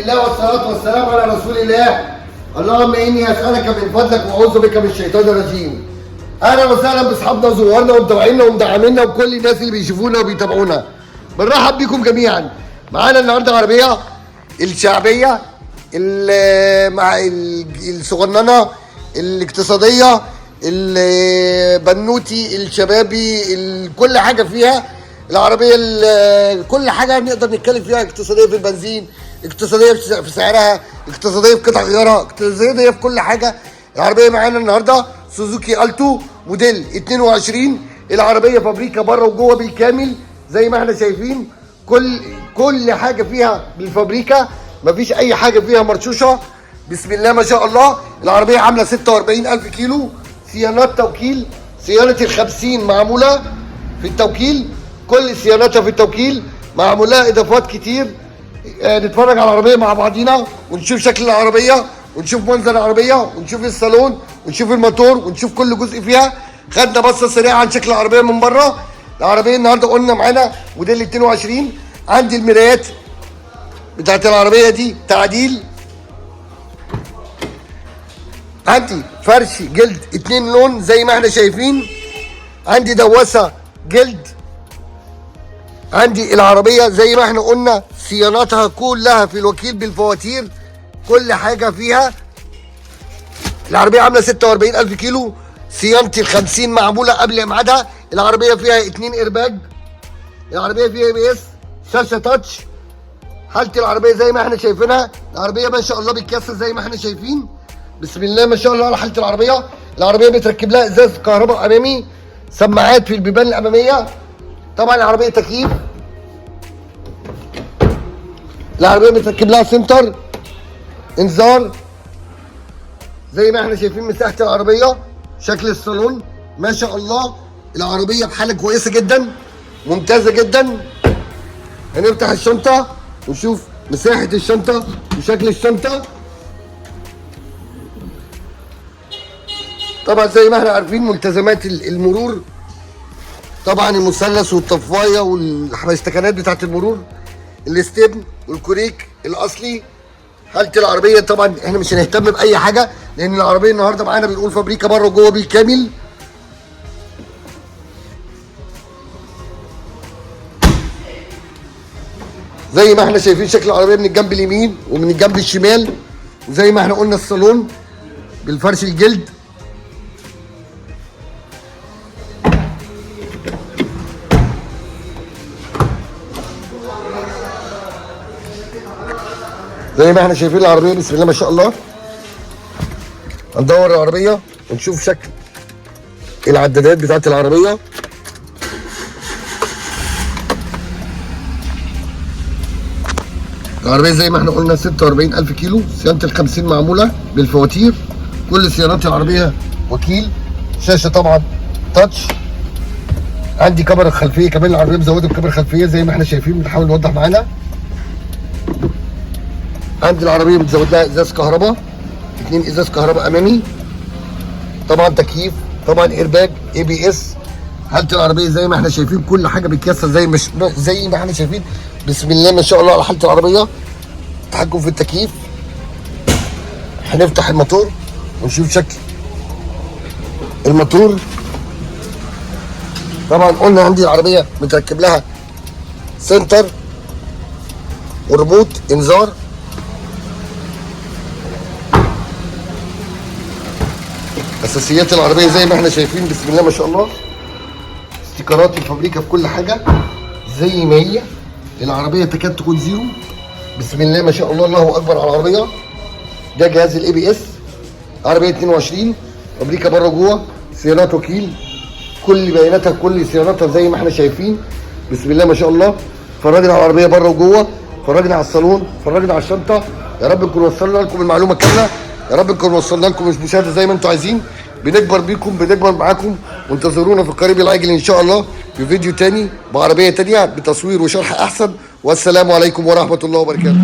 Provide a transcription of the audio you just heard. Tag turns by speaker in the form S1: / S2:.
S1: الله والصلاة والسلام على رسول الله. اللهم إني أسألك من فضلك وأعوذ بك من الشيطان الرجيم. أهلا وسهلا بأصحابنا وزوارنا ومتابعينا ومدعمينا وكل الناس اللي بيشوفونا وبيتابعونا. بنرحب بيكم جميعا. معانا النهارده عربية الشعبية مع الصغننة الاقتصادية البنوتي الشبابي كل حاجة فيها. العربية كل حاجة نقدر نتكلم فيها، اقتصادية في البنزين، اقتصادية في سعرها، اقتصادية في قطع غيارها، اقتصادية في كل حاجة. العربية معانا النهاردة سوزوكي ألتو موديل 22. العربية فابريكا بره وجوه بالكامل زي ما احنا شايفين. كل حاجة فيها بالفابريكا، مفيش أي حاجة فيها مرشوشة. بسم الله ما شاء الله. العربية عاملة 46,000 كيلو. صيانات توكيل، صيانة ال50 معمولة في التوكيل، كل صيانتها في التوكيل، معمولها اضافات كتير. نتفرج على العربيه مع بعضينا ونشوف شكل العربيه ونشوف منظر العربيه ونشوف الصالون ونشوف الموتور ونشوف كل جزء فيها. خدنا بصه سريعه عن شكل العربيه من بره. العربيه النهارده قلنا معانا موديل 22. عندي المرايات بتاعت العربيه دي تعديل. عندي فرش جلد 2 لون زي ما احنا شايفين. عندي دواسه جلد. عندي العربية زي ما احنا قلنا صيانتها كلها في الوكيل بالفواتير، كل حاجة فيها. العربية عاملة 46,000 كيلو. صيانة ال50 معمولة قبل ميعادها. العربية فيها 2 ايرباج. العربية فيها ABS، شاشة تاتش. حالة العربية زي ما احنا شايفينها. العربية ما شاء الله بتكسر زي ما احنا شايفين. بسم الله ما شاء الله على حالة العربية. العربية بتركب لها ازاز كهرباء امامي، سماعات في البيبان الامامية. طبعا العربية تكييف. العربية بتركب لها سنتر انذار زي ما احنا شايفين. مساحة العربية، شكل الصالون ما شاء الله. العربية بحالة كويسة جدا، ممتازة جدا. هنفتح الشنطة ونشوف مساحة الشنطة وشكل الشنطة. طبعا زي ما احنا عارفين ملتزمات المرور، طبعا المثلث والطفايه والحبشتكنات بتاعت المرور، الاستبن والكوريك الاصلي. حاله العربيه طبعا احنا مش هنهتم باي حاجه لان العربيه النهارده معانا بنقول فابريكا بره وجوه بالكامل. زي ما احنا شايفين شكل العربيه من الجنب اليمين ومن الجنب الشمال. وزي ما احنا قلنا الصالون بالفرش الجلد. زي ما احنا شايفين العربيه بسم الله ما شاء الله. هندور العربيه ونشوف شكل العدادات بتاعت العربيه. العربيه زي ما احنا قلنا 46,000 كيلو. صيانه ال50 معموله بالفواتير. كل صيانات العربيه وكيل. شاشه طبعا تاتش. عندي كاميرا خلفيه كمان. العربيه مزوده بكاميرا خلفيه زي ما احنا شايفين. بنحاول نوضح معانا. عندي العربيه بتزود لها ازاز كهرباء، 2 ازاز كهرباء امامي. طبعا تكييف، طبعا ايرباج، ABS. حاله العربيه زي ما احنا شايفين كل حاجه بتكسر زي ما احنا شايفين. بسم الله ما شاء الله على حاله العربيه. تحكم في التكييف. هنفتح الموتور ونشوف شكل الموتور. طبعا قلنا عندي العربيه متركب لها سنتر وريموت انذار. اساسيات العربيه زي ما احنا شايفين بسم الله ما شاء الله. استيكرات الفابريكا في كل حاجه زي ما هي. العربيه تكاد تكون زيرو. بسم الله ما شاء الله. الله اكبر على العربيه. ده جهاز ABS. عربيه 22 فابريكا بره وجوه. صيانات وكيل. كل بياناتها كل صياناتها زي ما احنا شايفين. بسم الله ما شاء الله. فرجنا على العربيه بره وجوه، فرجنا على الصالون، فرجنا على الشنطه. يا رب نكون وصلنا لكم المعلومه كامله. يا رب نكون وصلنا لكم المشاهده زي ما انتم عايزين. بنكبر بيكم، بنكبر معاكم. وانتظرونا في القريب العاجل ان شاء الله في فيديو تاني بعربيه تانيه بتصوير وشرح احسن. والسلام عليكم ورحمه الله وبركاته.